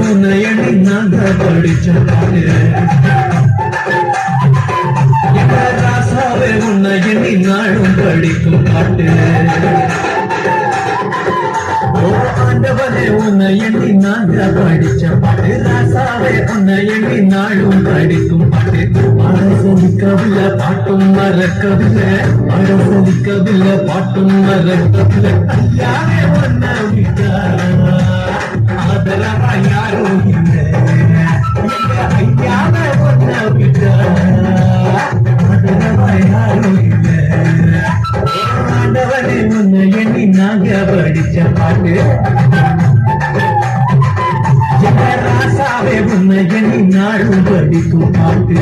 உன்னை எண்ணி நாங்க படிச்ச பாட்டு ராசாவே உன்னை எண்ணி நாளும் படிக்கும் பாட்டு ஆண்டவனே உன்னை எண்ணி நாங்க படிச்ச பாட்டு ராசாவே உன்னை எண்ணி நாளும் படிக்கும் பாட்டு அரசலிக்கவில்லை பாட்டும் மறக்கவில்லை அரசலிக்கவில்லை பாட்டும் மறக்கவில்லை ஐயாவே உன்னை விட்டா ஆதரவா யாரும் இல்லை ஐயாவே உன்னை விட்டா ஆதரவா யாரும் இல்லை ஆண்டவனே உன்னை எண்ணி நாங்க படிச்ச பாட்டு ராசாவே உன்னை எண்ணி நாளும் படிக்கும் பாட்டு